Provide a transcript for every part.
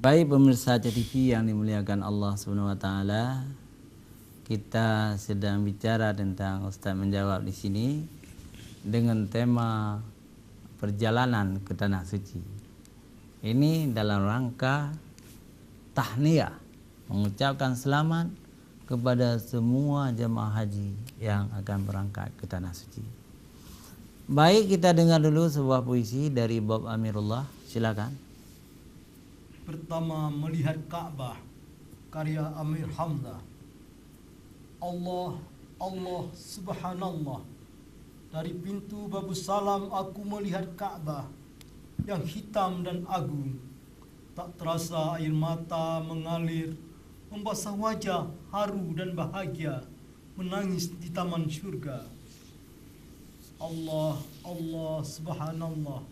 Baik pemirsa TV yang dimuliakan Allah Subhanahu wa taala, kita sedang bicara tentang Ustaz menjawab di sini dengan tema perjalanan ke tanah suci. Ini dalam rangka tahniah, mengucapkan selamat kepada semua jemaah haji yang akan berangkat ke tanah suci. Baik, kita dengar dulu sebuah puisi dari Bob Amirullah. Silakan. Pertama, melihat Ka'bah, karya Amir Hamzah. Allah, Allah, subhanallah. Dari pintu Babus Salam aku melihat Ka'bah yang hitam dan agung. Tak terasa air mata mengalir, membasah wajah haru dan bahagia, menangis di taman syurga. Allah, Allah, subhanallah.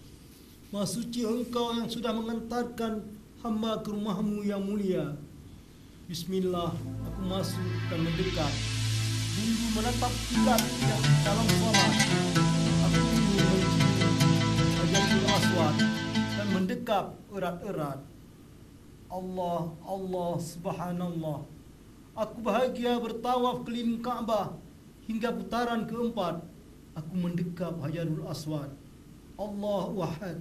Maha suci engkau yang sudah mengantarkan hamba ke rumahmu yang mulia. Bismillah, aku masuk dan mendekat. Rindu menatap kiblat yang dalam salat. Aku rindu mencium Hajarul Aswad dan mendekap erat-erat. Allah, Allah, subhanallah. Aku bahagia bertawaf keliling Ka'bah hingga putaran keempat. Aku mendekap Hajarul Aswad. Allahu Ahad,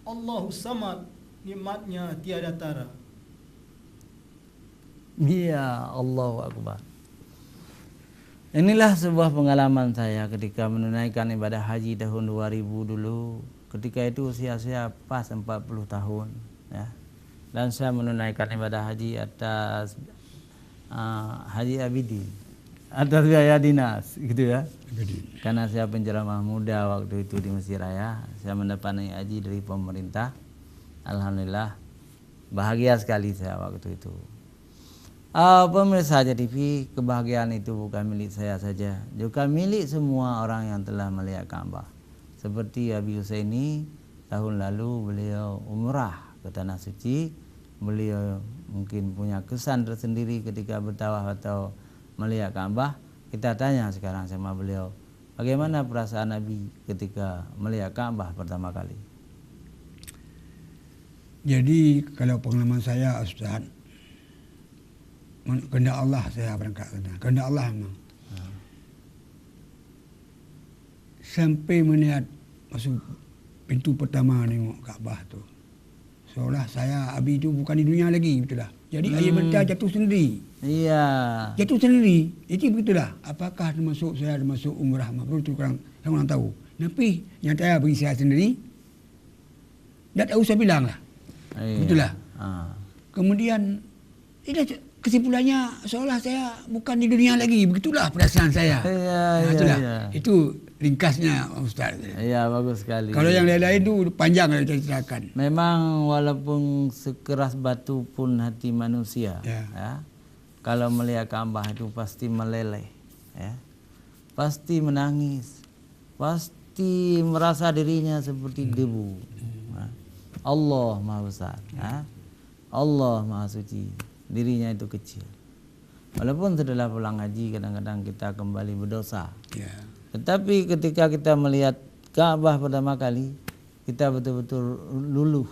Allahu Samad, nikmatnya tiada tara. Ya, Allahu Akbar. Inilah sebuah pengalaman saya ketika menunaikan ibadah haji tahun 2000 dulu. Ketika itu usia saya pas 40 tahun, ya. Dan saya menunaikan ibadah haji atas Haji Abidi, atas biaya dinas, gitu ya. Karena saya penceramah muda waktu itu di Mesir Raya, saya mendapat haji dari pemerintah. Alhamdulillah, bahagia sekali saya waktu itu. Pemirsa TV, kebahagiaan itu bukan milik saya saja, juga milik semua orang yang telah melihat Ka'bah. Seperti Abi Husaini, tahun lalu beliau umrah ke tanah suci. Beliau mungkin punya kesan tersendiri ketika bertawaf atau melihat Ka'bah. Kita tanya sekarang sama beliau, bagaimana perasaan Nabi ketika melihat Ka'bah pertama kali? Jadi kalau pengalaman saya, Ustaz, kehendak Allah saya berangkat sana. Kehendak Allah memang. Sampai melihat masuk pintu pertama tengok Kaabah tu, seolah saya Abi itu bukan di dunia lagi, betul lah. Jadi air mata jatuh sendiri. Iya. Jatuh sendiri. Itu begitulah. Apakah termasuk saya termasuk umrah mabrur itu orang tahu. Tapi yang saya bagi saya sendiri, tak tahu saya bilang lah. Iya. Betul lah. Kemudian kesimpulannya seolah saya bukan di dunia lagi. Begitulah perasaan saya. Itulah. Iya. Itu ringkasnya Ustaz. Iya, bagus sekali. Kalau yang lain-lain itu panjang kalau saya ceritakan. Memang walaupun sekeras batu pun hati manusia, ya. Kalau melihat Ka'bah itu pasti meleleh, ya. Pasti menangis. Pasti merasa dirinya seperti debu. Allah Maha Besar, ya. Allah Maha Suci, dirinya itu kecil. Walaupun setelah pulang haji kadang-kadang kita kembali berdosa. Tetapi ketika kita melihat Ka'bah pertama kali, kita betul-betul luluh,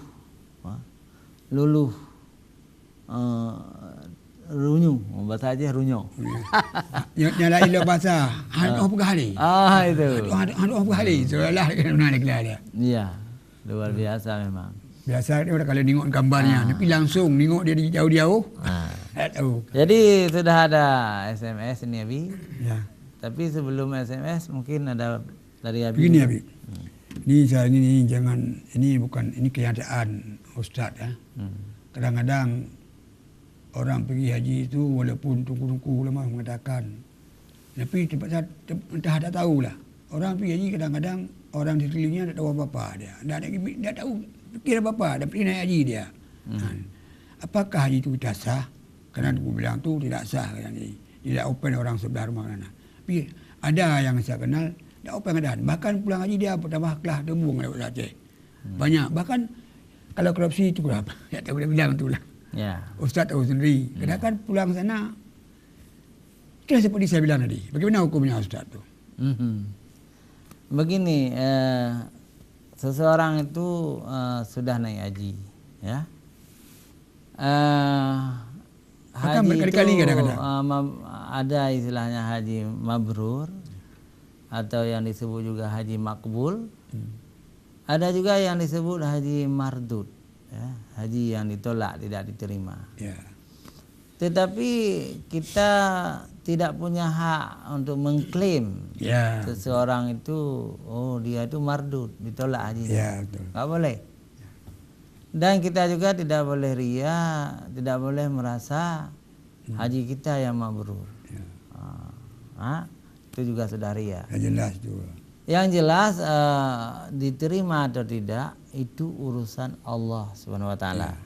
runyu, bahasa aja runyu. Nyala ilo bahasa, hanu apa kali? Itu. Hanu apa kali? Seolah kena dia. Iya, luar biasa memang. Biasa orang kalau tengok gambarnya, tapi langsung tengok dia jauh-jauh. Tak tahu. Jadi sudah ada SMS ini Abi. Ya. Tapi sebelum SMS mungkin ada dari Abi. Begini Abi. Ini saya ini jangan, ini bukan, ini kenyataan Ustaz ya. Kadang-kadang orang pergi haji itu walaupun tunggu-tunggu lama mengatakan, tapi entah tak tahulah. Orang pergi haji kadang-kadang orang di sekelilingnya tak tahu apa-apa dia. Tak tahu fikir apa-apa, dan pergi naik haji dia. Apakah haji itu tidak sah? Kerana aku bilang tu tidak sah. Tidak open orang sebelah rumah mana. Tapi ada yang saya kenal, tidak open keadaan. Bahkan pulang haji dia pertama kelas debung lewat Aceh. Banyak. Bahkan kalau korupsi itu berapa? Tak tahu dia bilang tu lah. Ya. Ustaz tahu sendiri. Kadang-kadang pulang sana, itulah seperti saya bilang tadi. Bagaimana hukumnya Ustaz tu? Begini, seseorang itu sudah naik haji, ya. Haji berkali-kali itu kadang-kadang. ada istilahnya haji mabrur atau yang disebut juga haji makbul. Ada juga yang disebut haji mardud, ya, haji yang ditolak, tidak diterima. Ya. Tetapi kita tidak punya hak untuk mengklaim Ya. seseorang itu, oh dia itu mardud, ditolak hajinya. Ya, betul. Nggak boleh. Dan kita juga tidak boleh ria, tidak boleh merasa haji kita yang mabrur. Ya. Itu juga sudah ria. Ya, jelas juga. Yang jelas diterima atau tidak itu urusan Allah Subhanahu wa taala.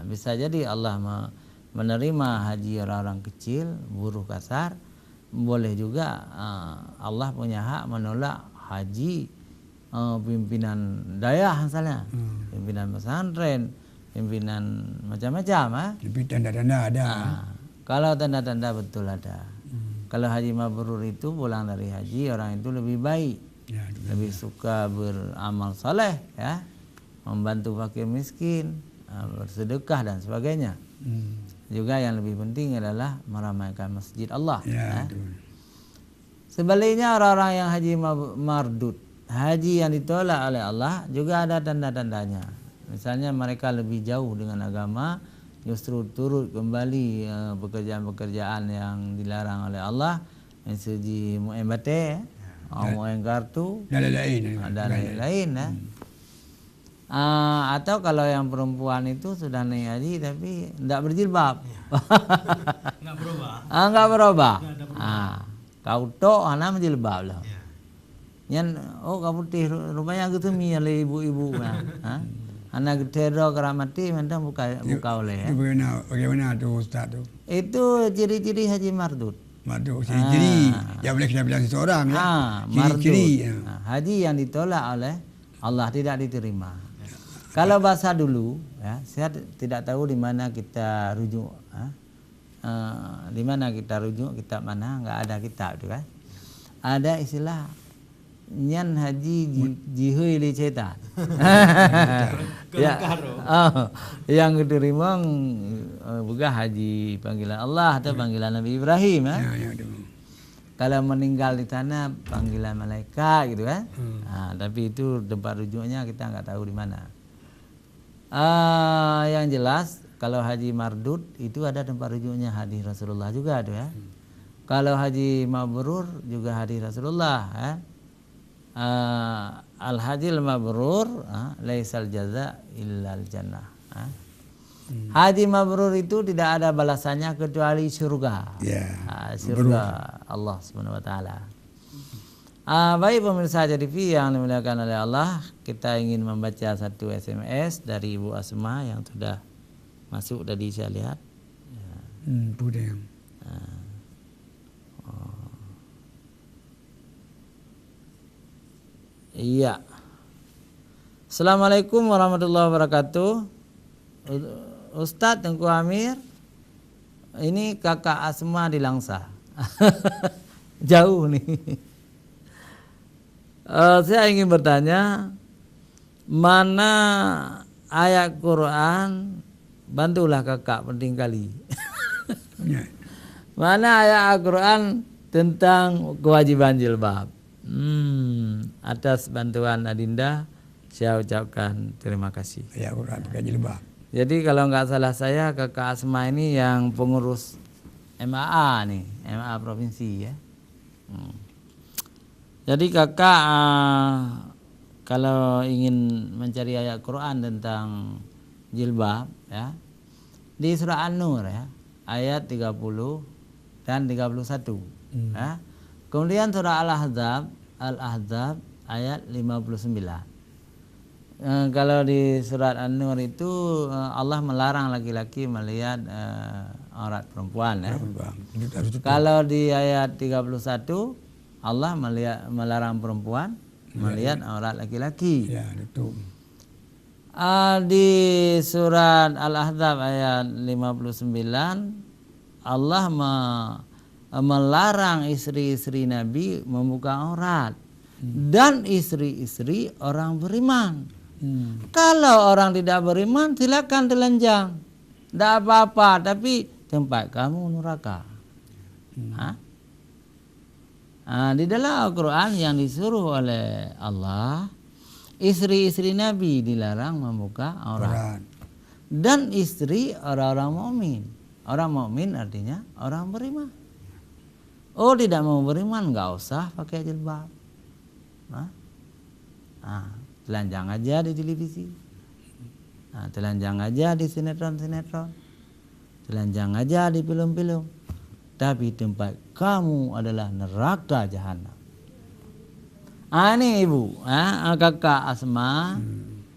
Bisa jadi Allah menerima haji orang-orang kecil, buruh kasar. Boleh juga Allah punya hak menolak haji pimpinan dayah misalnya, pimpinan pesantren, pimpinan macam-macam. Tapi tanda-tanda ada. Kalau tanda-tanda betul ada. Kalau haji mabrur itu pulang dari haji, orang itu lebih baik, Ya, lebih suka beramal saleh, ya, membantu fakir miskin, bersedekah dan sebagainya. Juga yang lebih penting adalah meramaikan masjid Allah. Ya, betul. Sebaliknya orang-orang yang haji mardud, haji yang ditolak oleh Allah, juga ada tanda-tandanya. Misalnya mereka lebih jauh dengan agama, justru turut kembali pekerjaan-pekerjaan yang dilarang oleh Allah, dari segi mu'en bate, mu'en kartu, Dan lain-lain. dan lain-lain. Atau kalau yang perempuan itu sudah naik haji tapi tidak berjilbab, Nggak berubah. nggak berubah. Nggak ada Kau tok anak menjilbab lah. Yan, oh kau putih rupanya gitu mi oleh ibu-ibu. Anak getero keramati mentang buka oleh. Itu bagaimana tu Ustaz tu? Itu ciri-ciri haji mardud. Madu ciri-ciri. Ya boleh kita bilang seseorang ya. Mardud. Ciri-ciri. Haji yang ditolak oleh Allah, tidak diterima. Kalau bahasa dulu, ya, saya tidak tahu di mana kita rujuk. Di mana kita rujuk, kitab mana? Nggak ada kitab itu kan. Ada istilah nyan haji jihui li cetan. Ya, yang diterima bukan haji panggilan Allah atau panggilan Nabi Ibrahim. Ya, Kalau meninggal di sana panggilan malaikat gitu kan. Tapi itu tempat rujuknya kita nggak tahu di mana. Yang jelas kalau haji mardud itu ada tempat rujuknya hadis Rasulullah juga tuh ya. Kalau haji mabrur juga hadis Rasulullah ya. Al hajil mabrur laisal jaza illal jannah. Haji mabrur itu tidak ada balasannya kecuali surga. Surga Allah Subhanahu wa taala. Baik pemirsa TV yang dimuliakan oleh Allah, kita ingin membaca satu SMS dari Ibu Asma yang sudah masuk tadi saya lihat. Budaya. Iya. Assalamualaikum warahmatullahi wabarakatuh. Ustadz Tengku Amir, ini kakak Asma di Langsa. Jauh nih. Saya ingin bertanya, mana ayat Quran, bantulah kakak, penting kali. Mana ayat Al-Quran tentang kewajiban jilbab? Atas bantuan Adinda, saya ucapkan terima kasih. Ayat Quran pakai jilbab. Jadi kalau nggak salah saya kakak Asma ini yang pengurus MAA nih, MAA provinsi ya. Jadi kakak kalau ingin mencari ayat Quran tentang jilbab ya, di surah An-Nur ya, ayat 30 dan 31 ya. Kemudian surah Al-Ahzab ayat 59. Kalau di surat An-Nur itu Allah melarang laki-laki melihat aurat perempuan ya. Kalau di ayat 31 Allah melarang perempuan melihat aurat laki-laki. Ya, itu. Di surat Al-Ahzab ayat 59 Allah melarang istri-istri Nabi membuka aurat dan istri-istri orang beriman. Kalau orang tidak beriman silakan telanjang. Tidak apa-apa, tapi tempat kamu neraka. Di dalam Al-Quran yang disuruh oleh Allah, istri-istri Nabi dilarang membuka aurat. Dan istri orang-orang mukmin. Orang mukmin artinya orang beriman. Oh, tidak mau beriman, nggak usah pakai jilbab. Telanjang aja di televisi. Telanjang aja di sinetron-sinetron. Telanjang aja di film-film. Tapi tempat kamu adalah neraka jahanam. Ini ibu, kakak Asma.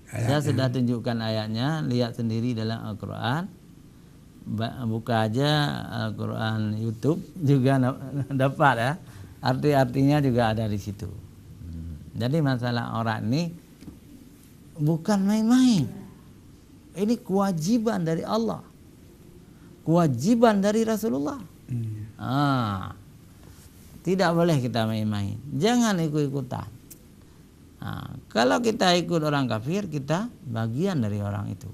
Saya sudah tunjukkan ayatnya, lihat sendiri dalam Al-Quran. Buka aja Al-Quran YouTube juga dapat ya. Arti-artinya juga ada di situ. Jadi masalah aurat ini bukan main-main. Ini kewajiban dari Allah. Kewajiban dari Rasulullah. Tidak boleh kita main-main. Jangan ikut-ikutan. Kalau kita ikut orang kafir, kita bagian dari orang itu.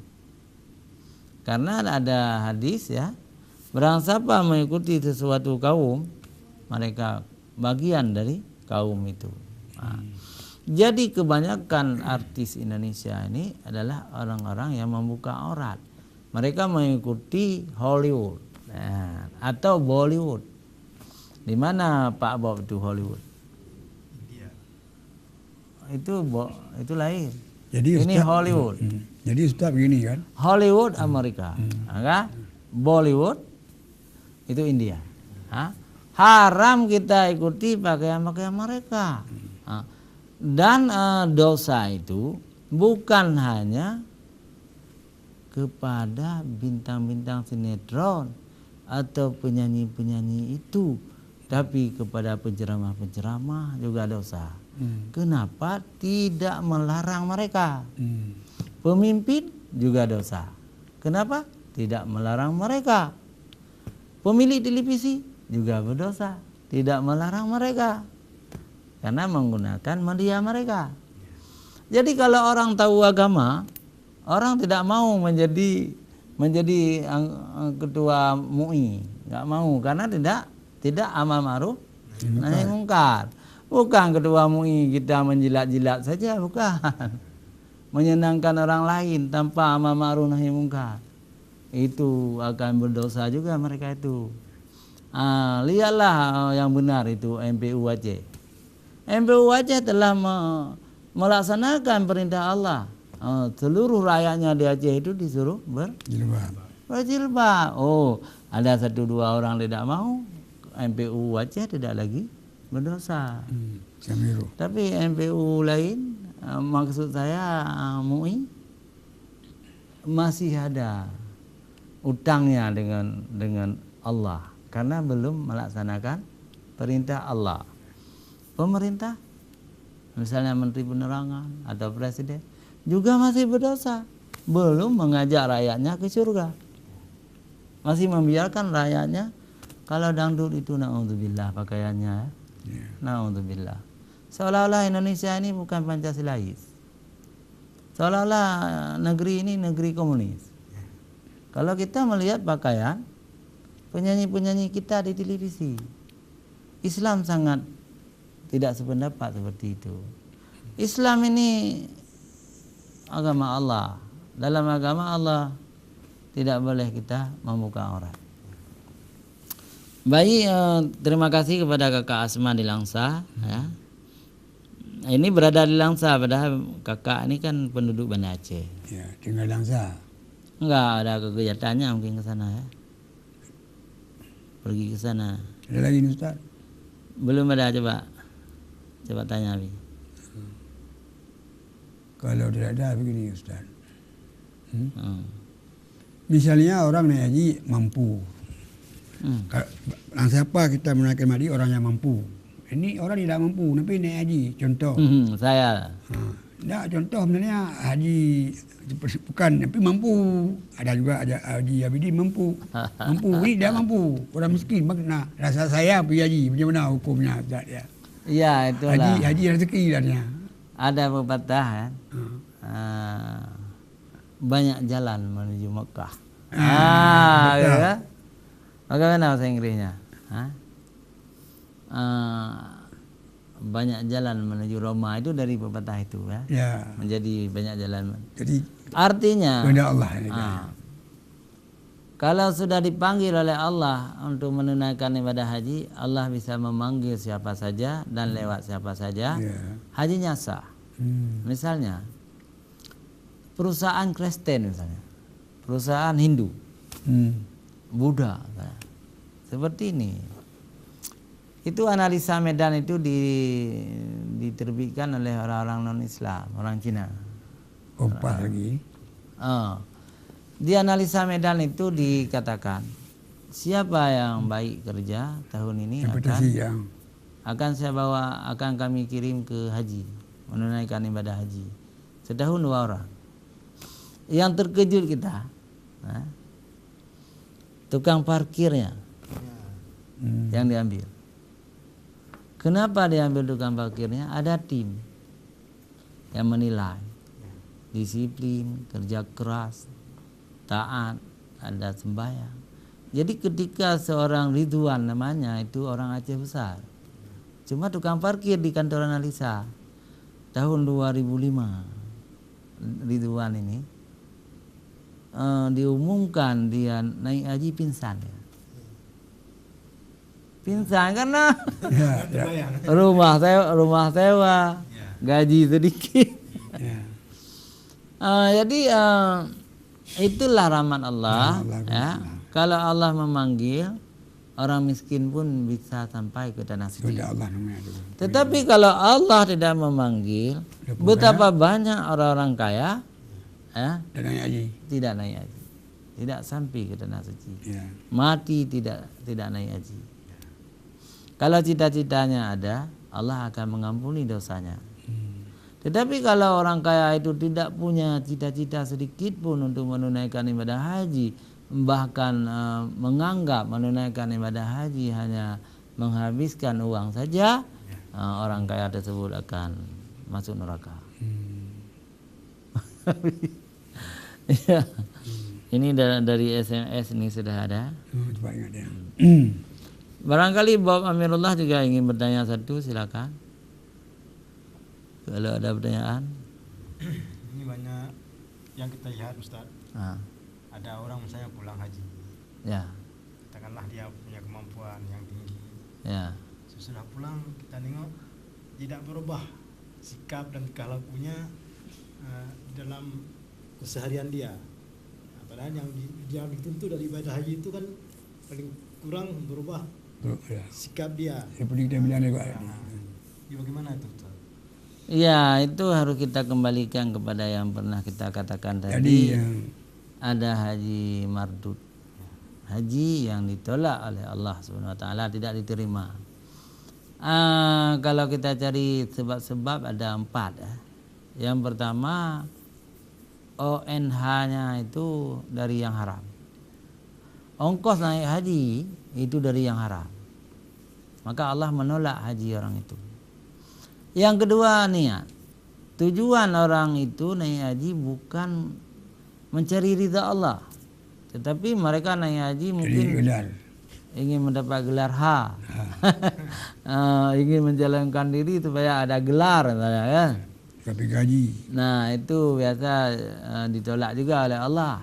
Karena ada hadis ya, barang siapa mengikuti sesuatu kaum, mereka bagian dari kaum itu. Jadi kebanyakan artis Indonesia ini adalah orang-orang yang membuka aurat. Mereka mengikuti Hollywood atau Bollywood. Di mana Pak Bob itu Hollywood? India. Itu lain. Jadi ini Ustaz, Hollywood. Jadi Ustaz begini kan? Hollywood Amerika, kan? Bollywood itu India. Haram kita ikuti pakaian-pakaian mereka. Dan dosa itu bukan hanya kepada bintang-bintang sinetron atau penyanyi-penyanyi itu, tapi kepada penceramah-penceramah juga dosa. Kenapa tidak melarang mereka? Pemimpin juga dosa. Kenapa tidak melarang mereka? Pemilik televisi juga berdosa, tidak melarang mereka karena menggunakan media mereka. Jadi kalau orang tahu agama, orang tidak mau menjadi ketua MUI, nggak mau karena tidak amal ma'ruf nahi mungkar. Bukan ketua MUI kita menjilat-jilat saja, bukan. Menyenangkan orang lain tanpa amal ma'ruf nahi mungkar. Itu akan berdosa juga mereka itu. Lihatlah yang benar itu MPU Aceh. MPU Aceh telah melaksanakan perintah Allah. Seluruh rakyatnya di Aceh itu disuruh berjilbab. Oh, ada 1-2 orang tidak mau, MPU Aceh tidak lagi berdosa. Tapi MPU lain, maksud saya MUI masih ada utangnya dengan Allah karena belum melaksanakan perintah Allah. Pemerintah, misalnya Menteri Penerangan atau Presiden, juga masih berdosa, belum mengajak rakyatnya ke surga, masih membiarkan rakyatnya kalau dangdut itu naudzubillah pakaiannya, naudzubillah. Seolah-olah Indonesia ini bukan Pancasilais, seolah-olah negeri ini negeri komunis. Kalau kita melihat pakaian penyanyi-penyanyi kita di televisi, Islam sangat tidak sependapat seperti itu. Islam ini agama Allah. Dalam agama Allah tidak boleh kita membuka aurat. Baik, terima kasih kepada kakak Asma di Langsa. Ya. Ini berada di Langsa, padahal kakak ini kan penduduk Banda Aceh. Ya, tinggal Langsa. Enggak ada kegiatannya mungkin ke sana ya. Pergi ke sana. Ada lagi nih Ustaz? Belum ada, coba tanya Abi. Kalau tidak ada begini Ustaz. Misalnya orang naik haji mampu. Siapa kita menaikkan haji orang yang mampu. Ini orang tidak mampu tapi naik haji. Contoh. Saya. Tidak, contoh sebenarnya haji bukan tapi mampu. Ada juga haji Abidin mampu. Ini dia mampu. Orang miskin. Nah, rasa saya pergi haji. Macam mana hukumnya Ustaz ya? Iya, itulah. Haji rezeki katanya. Ada pepatah kan. Banyak jalan menuju Mekah. Ah, betul. gitu kan? Bagaimana bahasa Inggrisnya? Hah? Banyak jalan menuju Roma itu dari pepatah itu ya. Ya. Menjadi banyak jalan. Jadi Artinya kehendak Allah ini. kalau sudah dipanggil oleh Allah untuk menunaikan ibadah haji, Allah bisa memanggil siapa saja dan lewat siapa saja. Ya. Hajinya sah. Misalnya perusahaan Kristen misalnya, perusahaan Hindu, Buddha, seperti ini. Itu analisa medan itu diterbitkan oleh orang-orang non-Islam, orang Cina. Kompas lagi. Di analisa medan itu dikatakan siapa yang baik kerja tahun ini akan saya bawa, akan kami kirim ke haji, menunaikan ibadah haji. Setahun 2 orang. Yang terkejut kita, tukang parkirnya yang diambil. Kenapa diambil tukang parkirnya? Ada tim yang menilai disiplin, kerja keras, taat, ada sembahyang. Jadi ketika seorang Ridwan namanya itu orang Aceh besar, cuma tukang parkir di kantor analisa tahun 2005, Ridwan ini diumumkan dia naik haji pingsan ya. Pingsan karena rumah sewa, gaji sedikit. Jadi itulah rahmat Allah. Ya. Kalau Allah memanggil, orang miskin pun bisa sampai ke tanah suci. Tetapi kalau Allah tidak memanggil, betapa banyak orang-orang kaya tidak naik haji, tidak sampai ke tanah suci, mati tidak naik haji. Kalau cita-citanya ada, Allah akan mengampuni dosanya. Tetapi kalau orang kaya itu tidak punya cita-cita sedikit pun untuk menunaikan ibadah haji, bahkan menganggap menunaikan ibadah haji hanya menghabiskan uang saja, orang kaya tersebut akan masuk neraka. Ya. Ini dari SMS ini sudah ada. Barangkali Bob Amirullah juga ingin bertanya satu, silakan. Kalau ada pertanyaan. Ini banyak yang kita lihat Ustaz. Ada orang misalnya pulang haji. Ya. Katakanlah dia punya kemampuan yang tinggi. Ya. Sesudah pulang kita tengok tidak berubah sikap dan tingkah lakunya dalam keseharian dia. Padahal yang dituntut dari ibadah haji itu kan paling kurang berubah sikap dia. Seperti kita bilang juga. Bagaimana itu? Ya, itu harus kita kembalikan kepada yang pernah kita katakan tadi. Ada haji mardud, haji yang ditolak oleh Allah Subhanahu Wa Taala, tidak diterima. Kalau kita cari sebab-sebab ada 4 ya. Yang pertama, ONH-nya itu dari yang haram. Ongkos naik haji itu dari yang haram. Maka Allah menolak haji orang itu. Yang kedua, niat. Tujuan orang itu naik haji bukan mencari ridha Allah, tetapi mereka naik haji mungkin ingin mendapat gelar H. Ingin menjalankan diri supaya ada gelar ya. Tapi gaji. Nah, itu biasa ditolak juga oleh Allah.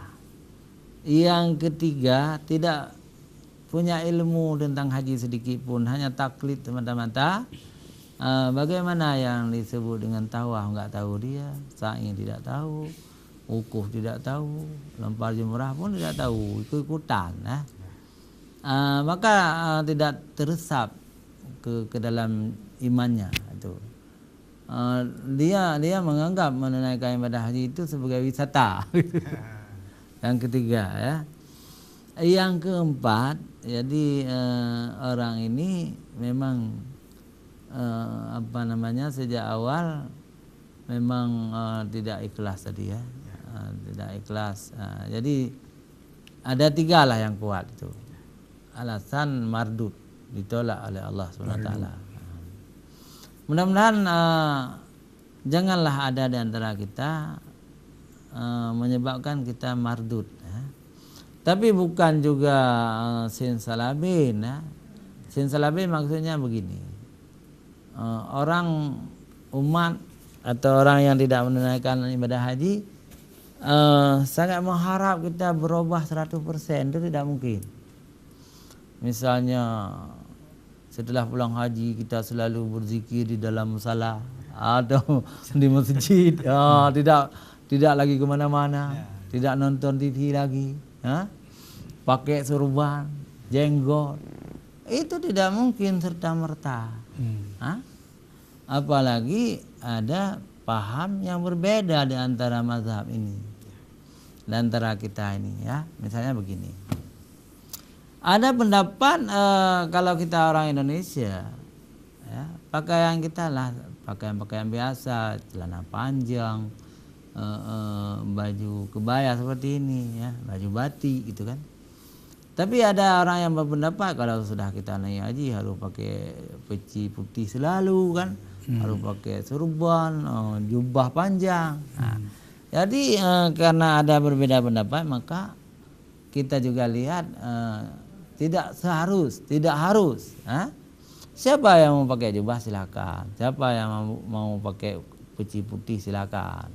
Yang ketiga, tidak punya ilmu tentang haji sedikit pun, hanya taklid semata-mata. Bagaimana yang disebut dengan tawaf enggak tahu dia, sa'i tidak tahu, wukuf tidak tahu, lempar jumrah pun tidak tahu, ikut-ikutan maka tidak teresap ke dalam imannya itu. Dia menganggap menunaikan ibadah haji itu sebagai wisata. Yang ketiga ya. Yang keempat, jadi orang ini memang sejak awal memang tidak ikhlas tadi ya. Tidak ikhlas. Jadi ada 3 lah yang kuat itu. Alasan mardud, ditolak oleh Allah SWT. Mudah-mudahan janganlah ada di antara kita menyebabkan kita mardud ya. Tapi bukan juga simsalabim ya. Simsalabim maksudnya begini. Orang umat atau orang yang tidak menunaikan ibadah haji sangat mengharap kita berubah 100%, itu tidak mungkin. Misalnya setelah pulang haji kita selalu berzikir di dalam musala atau di masjid, tidak lagi kemana-mana, tidak nonton TV lagi, pakai surban, jenggot, itu tidak mungkin serta merta. Apalagi ada paham yang berbeda di antara mazhab ini, di antara kita ini ya. Misalnya begini, ada pendapat kalau kita orang Indonesia ya, pakaian kita lah pakaian biasa, celana panjang, baju kebaya seperti ini ya, baju batik gitu kan. Tapi ada orang yang berpendapat kalau sudah kita naik haji harus pakai peci putih selalu kan, harus pakai surban, jubah panjang. Jadi karena ada berbeda pendapat, maka kita juga lihat tidak harus. Siapa yang mau pakai jubah silakan, siapa yang mau pakai peci putih silakan.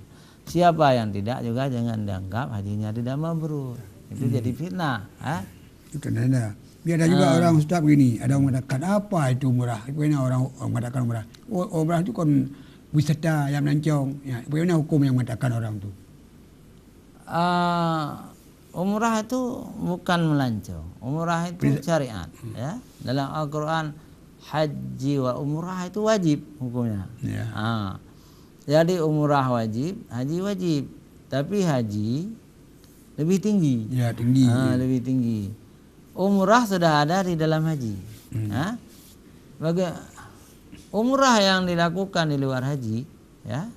Siapa yang tidak juga jangan dianggap hajinya tidak mabrur. Itu jadi fitnah. Karena ada juga orang Ustaz begini, ada orang mengatakan apa itu umrah? Bagaimana orang mengatakan umrah? Umrah itu kan wisata yang melancong. Ya, bagaimana hukum yang mengatakan orang itu? Umrah itu bukan melancong. Umrah itu syariat. Ya. Dalam Al-Quran haji wa umrah itu wajib hukumnya. Ya. Jadi umrah wajib, haji wajib. Tapi haji lebih tinggi. Ya, tinggi. Lebih tinggi. Umrah sudah ada di dalam haji. Umrah yang dilakukan di luar haji, ya,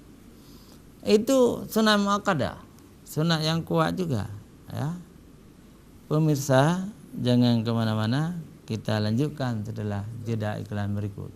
itu sunat muakkadah, sunat yang kuat juga. Ya. Pemirsa, jangan kemana-mana. Kita lanjutkan setelah jeda iklan berikut.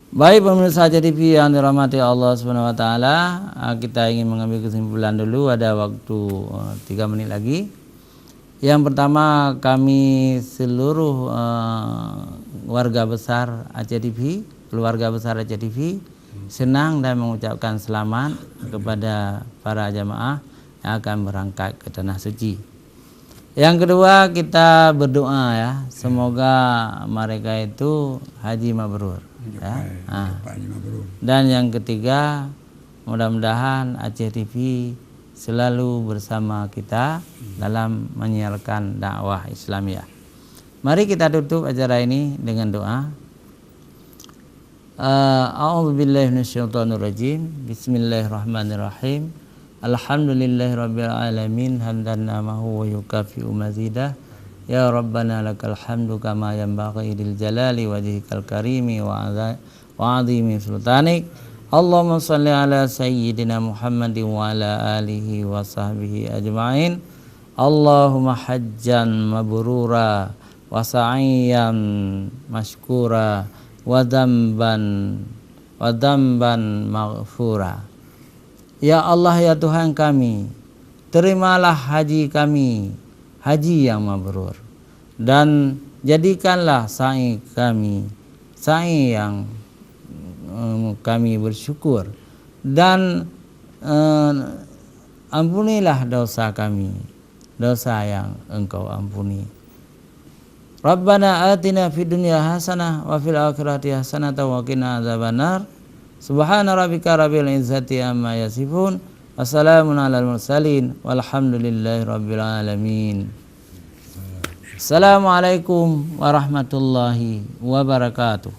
Baik pemirsa TV yang dirahmati Allah Subhanahu wa taala, kita ingin mengambil kesimpulan dulu, ada waktu 3 menit lagi. Yang pertama, kami seluruh warga besar Aceh TV, keluarga besar Aceh TV senang dan mengucapkan selamat kepada para jamaah yang akan berangkat ke tanah suci. Yang kedua, kita berdoa ya, semoga mereka itu haji mabrur. Ya. Dan yang ketiga, mudah-mudahan Aceh TV selalu bersama kita dalam menyiarkan dakwah Islamiyah. Mari kita tutup acara ini dengan doa. A'udzubillahi minasyaitonirrajim. Bismillahirrahmanirrahim. Alhamdulillahirabbil alamin hamdan namahu wa yukafi'u mazidah. Ya Rabbana lakal hamdu kama yanbaghi lil jalali wajhikal karimi wa azimi sultanik. Allahumma salli ala sayyidina Muhammadin wa ala alihi wa sahbihi ajma'in. Allahumma hajjan mabrura wa sa'iyan mashkura wa dhanban maghfura. Ya Allah, ya Tuhan kami, terimalah haji kami, haji yang mabrur, dan jadikanlah sa'i kami sa'i yang kami bersyukur, dan ampunilah dosa kami, dosa yang Engkau ampuni. Rabbana atina fid dunya hasanah wa fil akhirati hasanah wa qina adzabannar. Subhana rabbika rabbil izzati amma yasifun. Wassalamun alal mursalin walhamdulillahi rabbil alamin. Assalamualaikum warahmatullahi wabarakatuh.